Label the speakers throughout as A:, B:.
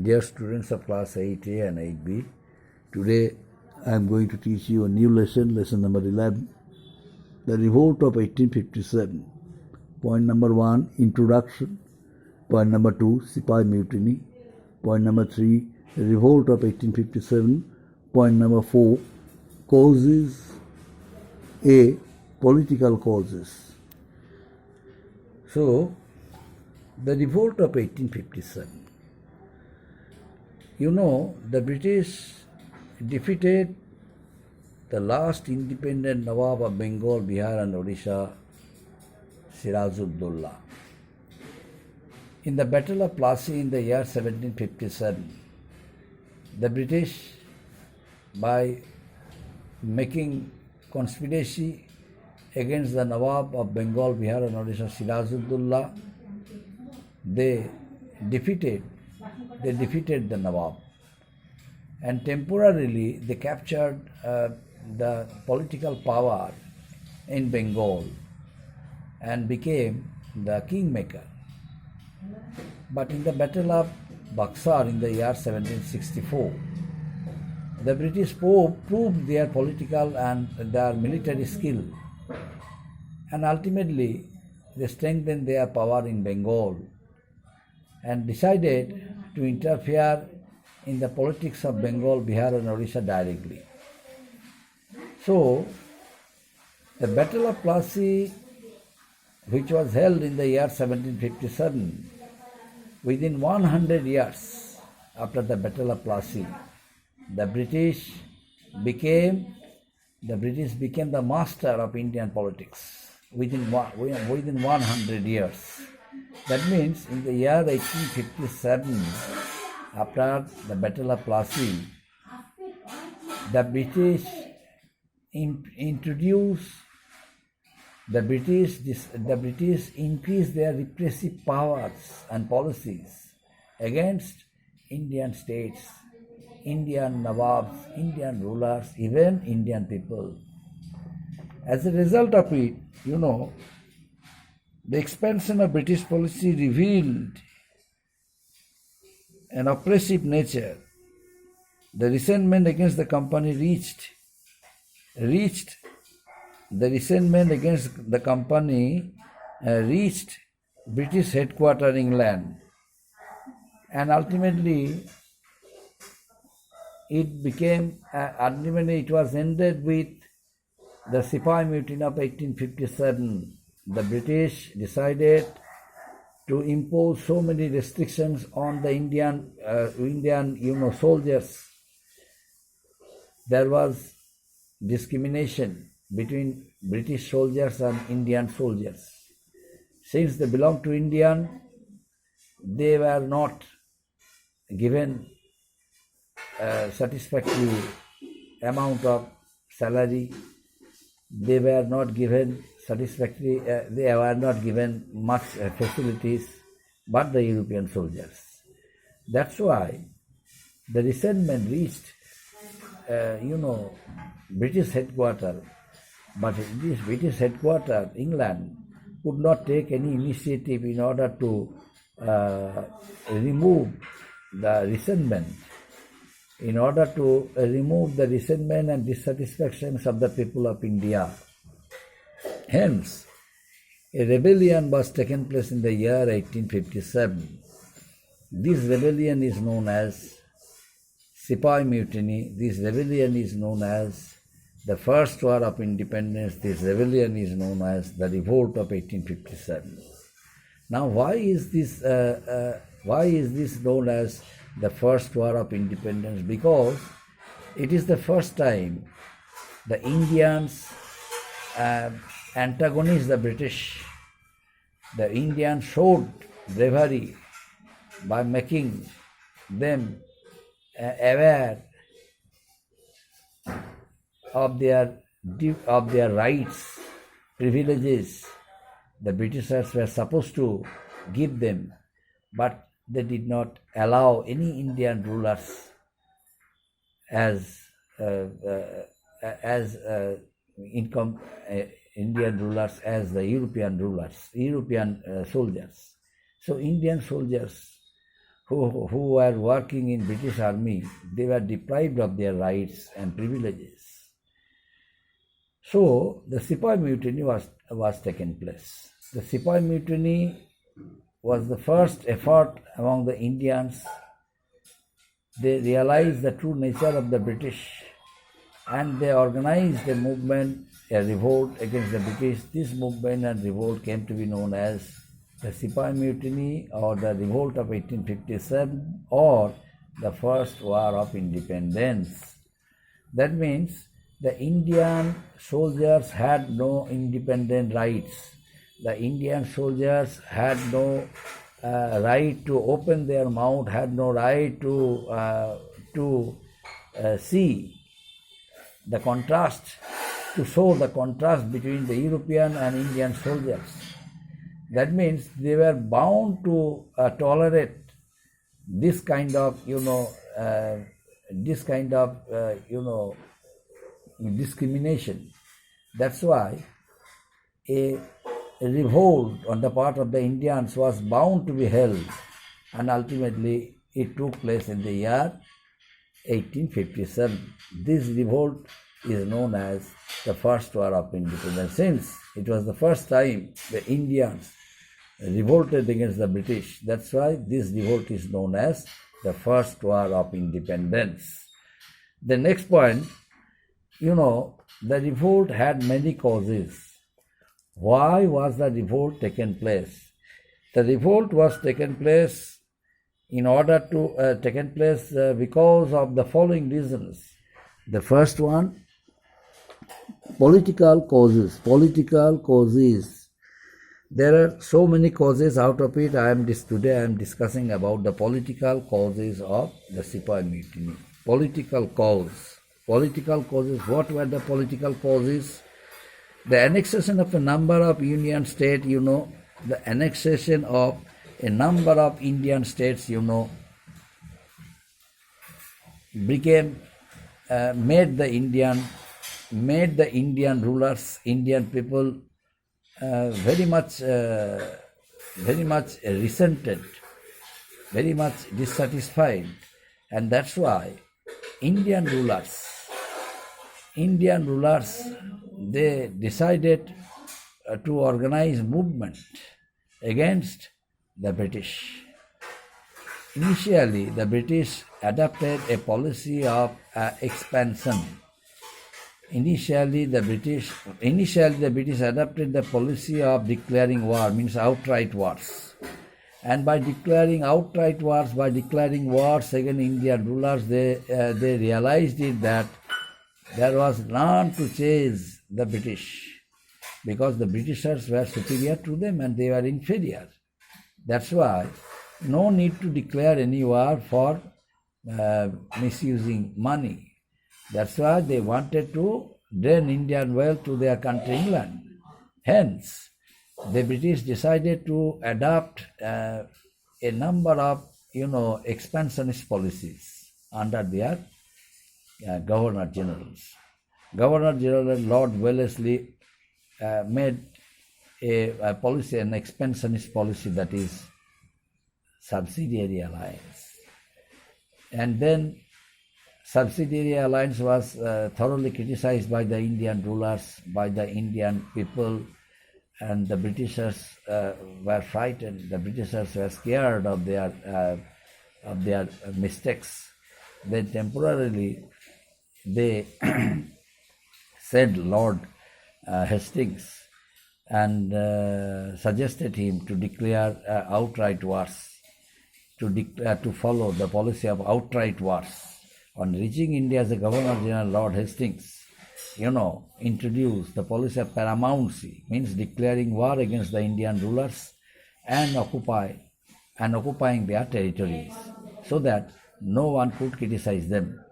A: Dear students of class 8A and 8B, today I am going to teach you a new lesson, lesson number 11, the Revolt of 1857. Point number 1, Introduction. Point number 2, Sepoy Mutiny. Point number 3, the Revolt of 1857. Point number 4, Causes. A. Political causes. So, the Revolt of 1857. You know, the British defeated the last independent Nawab of Bengal, Bihar and Odisha, Siraj-ud-Dowla. In the Battle of Plassey in the year 1757, the British, by making conspiracy against the Nawab of Bengal, Bihar and Odisha, Siraj-ud-Dowla, they defeated the Nawab, and temporarily they captured the political power in Bengal and became the kingmaker. But in the Battle of Buxar in the year 1764, the British proved their political and their military skill, and ultimately they strengthened their power in Bengal and decided to interfere in the politics of Bengal, Bihar and Odisha directly. So, the Battle of Plassey, which was held in the year 1757, within 100 years after the Battle of Plassey, the British became the master of Indian politics within 100 years. That means in the year 1857, after the Battle of Plassey, the British increased their repressive powers and policies against Indian states, Indian Nawabs, Indian rulers, even Indian people. As a result of it, the expansion of British policy revealed an oppressive nature. The resentment against the company reached British headquarters in England, and ultimately it was ended with the Sepoy Mutiny of 1857. The British decided to impose so many restrictions on the Indian soldiers. There was discrimination between British soldiers and Indian soldiers. Since they belonged to Indian, they were not given a satisfactory amount of salary. They were not given much facilities, but the European soldiers. That's why the resentment reached, British headquarters. But this British headquarters, England, could not take any initiative in order to remove the resentment, and dissatisfactions of the people of India. Hence, a rebellion was taken place in the year 1857. This rebellion is known as Sepoy Mutiny. This rebellion is known as the First War of Independence. This rebellion is known as the Revolt of 1857. Now, why is this known as the First War of Independence? Because it is the first time the Indians antagonized the British. The Indians showed bravery by making them aware of their rights, privileges the Britishers were supposed to give them, but they did not allow any Indian rulers Indian rulers as the European soldiers. So Indian soldiers who were working in British Army, they were deprived of their rights and privileges. So the Sepoy Mutiny was taken place. The Sepoy Mutiny was the first effort among the Indians. They realized the true nature of the British and they organized a movement, a revolt against the British. This movement and revolt came to be known as the Sepoy Mutiny or the Revolt of 1857 or the First War of Independence. That means the Indian soldiers had no independent rights. The Indian soldiers had no right to open their mouth, had no right to see the contrast, to show the contrast between the European and Indian soldiers. That means they were bound to tolerate this kind of, discrimination. That's why a revolt on the part of the Indians was bound to be held, and ultimately it took place in the year 1857. This revolt is known as the First War of Independence, since it was the first time the Indians revolted against the British. That's why this revolt is known as the First War of Independence. The next point, the revolt had many causes. Why was the revolt taken place? The revolt was taken place because of the following reasons. The first one, political causes. Political causes. There are so many causes. Out of it, today I am discussing about the political causes of the Sepoy Mutiny. Political cause. Political causes. What were the political causes? The annexation of a number of Union states, the annexation of a number of Indian states, made the Indian rulers, Indian people very much resented, very much dissatisfied, and that's why Indian rulers, they decided to organize movement against the British. Initially, the British adopted a policy of expansion. Initially, the British adopted the policy of declaring war, means outright wars. And by declaring outright wars, against Indian rulers, they realized that there was none to chase the British, because the Britishers were superior to them and they were inferior. That's why no need to declare any war for misusing money. That's why they wanted to drain Indian wealth to their country, England. Hence, the British decided to adopt a number of, expansionist policies under their Governor-Generals. Governor-General Lord Wellesley made a policy, an expansionist policy, that is subsidiary alliance. And then subsidiary alliance was thoroughly criticized by the Indian rulers, by the Indian people, and the Britishers were frightened. The Britishers were scared of their mistakes. Then temporarily they sent Lord Hastings and suggested him to declare outright wars, to follow the policy of outright wars. On reaching India as a Governor-General, Lord Hastings, introduced the policy of paramountcy, means declaring war against the Indian rulers and occupying their territories, so that no one could criticize them.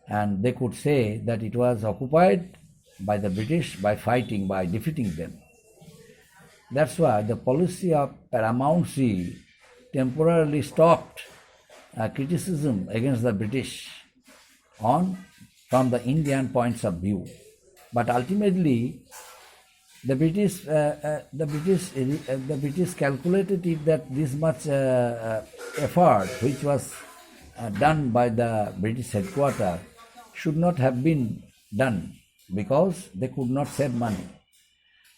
A: And they could say that it was occupied by the British by fighting, by defeating them. That's why the policy of paramountcy temporarily stopped criticism against the British from the Indian points of view. But ultimately, the British calculated it that this much effort, which was done by the British headquarters, should not have been done because they could not save money.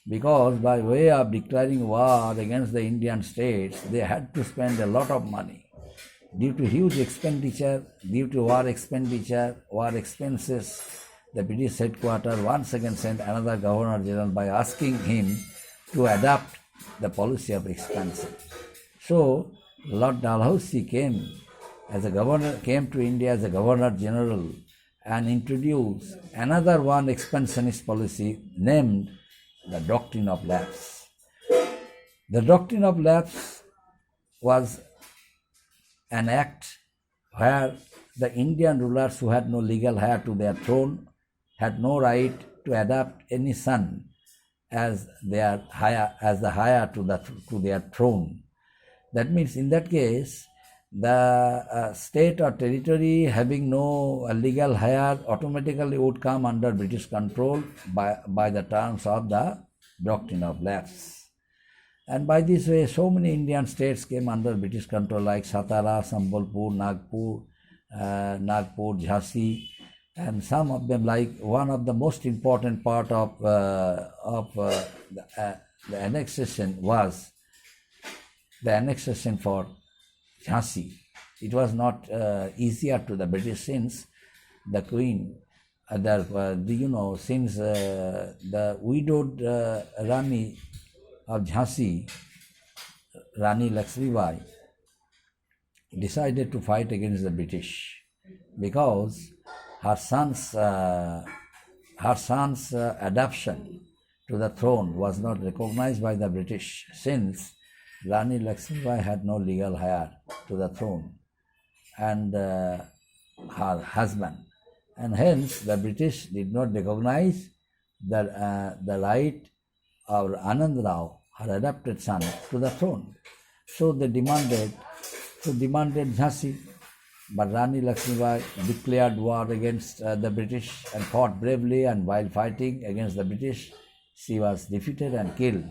A: Because by way of declaring war against the Indian states, they had to spend a lot of money. Due to huge expenditure, due to war expenditure, war expenses, the British headquarters once again sent another Governor General by asking him to adopt the policy of expansion. So Lord Dalhousie came to India as a Governor General and introduced another one expansionist policy named the doctrine of lapse. The doctrine of lapse was an act where the Indian rulers who had no legal heir to their throne had no right to adopt any son as the heir to their throne. That means in that case, the state or territory having no legal heir automatically would come under British control by the terms of the doctrine of lapse. And by this way, so many Indian states came under British control like Satara, Sambalpur, Nagpur, Jhansi, and some of them, like one of the most important part of the annexation was the annexation for Jhansi. It was not easier to the British since the Queen, since the widowed Rani of Jhansi, Rani Lakshmibai, decided to fight against the British because her son's adoption to the throne was not recognized by the British, since Rani Lakshmibai had no legal heir to the throne and her husband, and hence the British did not recognize the right of Anand Rao, her adopted son, to the throne. So they demanded Jhansi. But Rani Lakshmibai declared war against the British and fought bravely, and while fighting against the British, she was defeated and killed.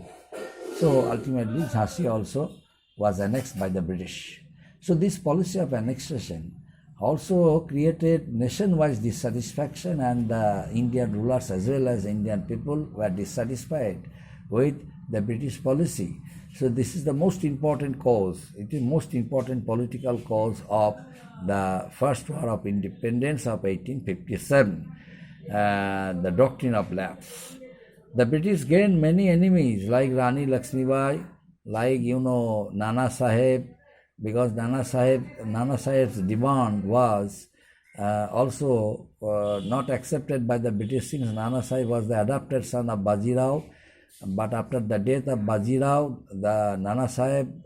A: So ultimately Jhansi also was annexed by the British. So this policy of annexation also created nationwide dissatisfaction, and Indian rulers as well as Indian people were dissatisfied with the British policy. So this is the most important cause. It is most important political cause of the First War of Independence of 1857, the doctrine of lapse. The British gained many enemies like Rani Lakshmibai, like Nana Sahib, because Nana Sahib's demand was also not accepted by the British, since Nana Sahib was the adopted son of Bajirao. But after the death of Bajirao, the Nana Sahib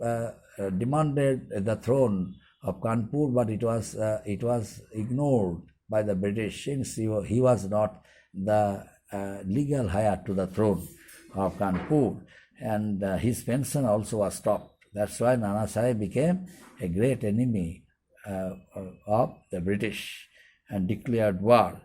A: demanded the throne of Kanpur, but it was ignored by the British, since he was not the legal heir to the throne of Kanpur, and his pension also was stopped. That's why Nana Sahib became a great enemy of the British and declared war.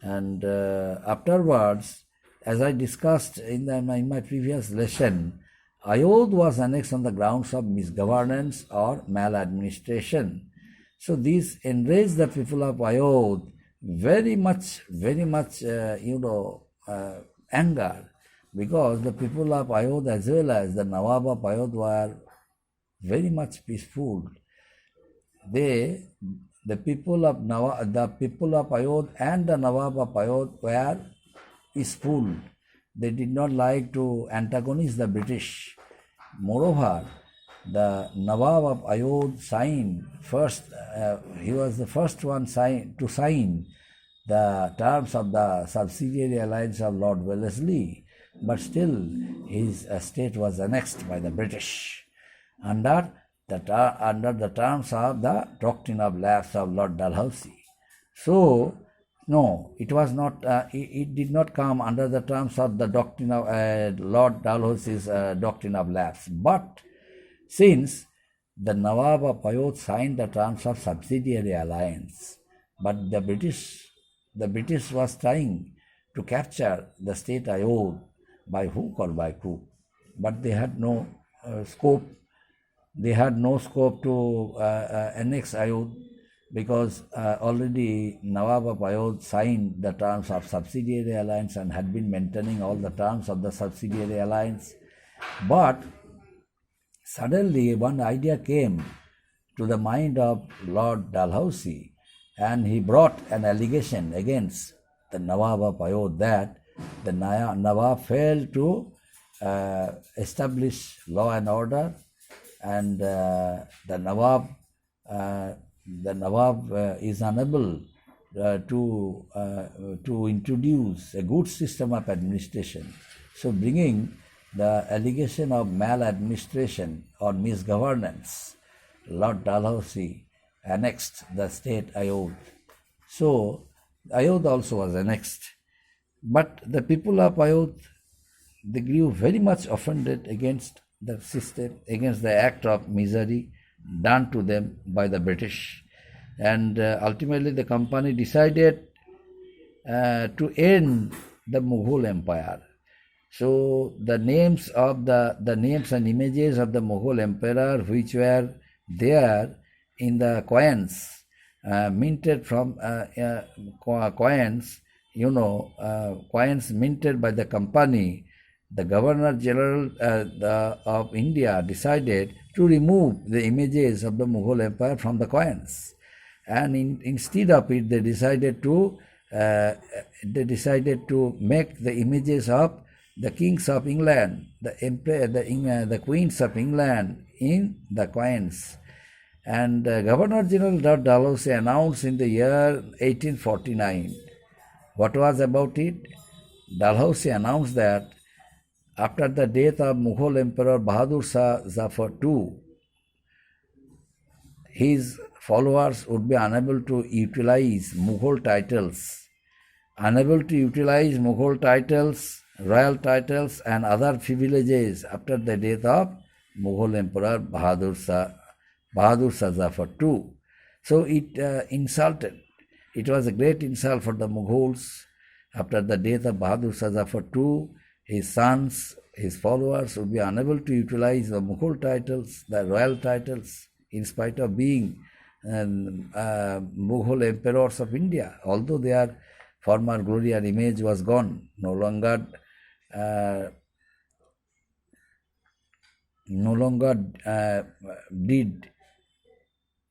A: And afterwards, as I discussed in my previous lesson, Ayodh was annexed on the grounds of misgovernance or maladministration. So this enraged the people of Ayodh very much, anger, because the people of Ayodh as well as the Nawab of Ayodh were very much peaceful. The people of Ayodh and the Nawab of Ayodh were peaceful. They did not like to antagonize the British. Moreover, the Nawab of Ayodh signed first. He was the first one to sign the terms of the subsidiary alliance of Lord Wellesley, but still his estate was annexed by the British under the terms of the doctrine of lapse of Lord Dalhousie. So, no, it was not. It did not come under the terms of the doctrine of Lord Dalhousie's doctrine of lapse. But since the Nawab of Ayodh signed the terms of subsidiary alliance, but the British was trying to capture the state Ayodh by hook or by crook. But they had no scope. They had no scope to annex Ayodhya because already Nawab of Ayodhya signed the terms of subsidiary alliance and had been maintaining all the terms of the subsidiary alliance. But suddenly one idea came to the mind of Lord Dalhousie, and he brought an allegation against the Nawab of Ayodhya that the Nawab failed to establish law and order, and the Nawab is unable to introduce a good system of administration. So bringing the allegation of maladministration or misgovernance, Lord Dalhousie annexed the state Ayodhya. So Ayodhya also was annexed. But the people of Ayodhya, they grew very much offended against the system, against the act of misery done to them by the British. And ultimately the company decided to end the Mughal Empire. So the names of the names and images of the Mughal emperor which were there in the coins minted from coins, coins minted by the company, the Governor General of India decided to remove the images of the Mughal Empire from the coins, and instead of it, they decided to make the images of the kings of England, the queens of England in the coins. And Governor General Dalhousie announced in the year 1849. What was about it? Dalhousie announced that after the death of Mughal Emperor Bahadur Shah Zafar II, his followers would be unable to utilize Mughal titles, royal titles and other privileges after the death of Mughal Emperor Bahadur Shah Zafar II. So it insulted. It was a great insult for the Mughals. After the death of Bahadur Shah Zafar II, his sons, his followers would be unable to utilize the Mughal titles, the royal titles, in spite of being Mughal emperors of India, although their former glory and image was gone. No longer did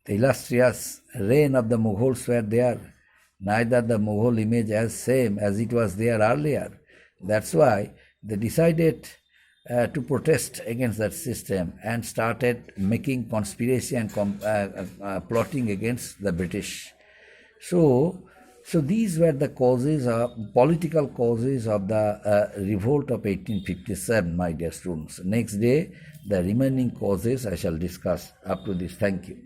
A: the illustrious reign of the Mughals were there, neither the Mughal image as same as it was there earlier. That's why they decided to protest against that system and started making conspiracy and plotting against the British. So these were the political causes of the revolt of 1857, my dear students. Next day, the remaining causes I shall discuss. Up to this, thank you.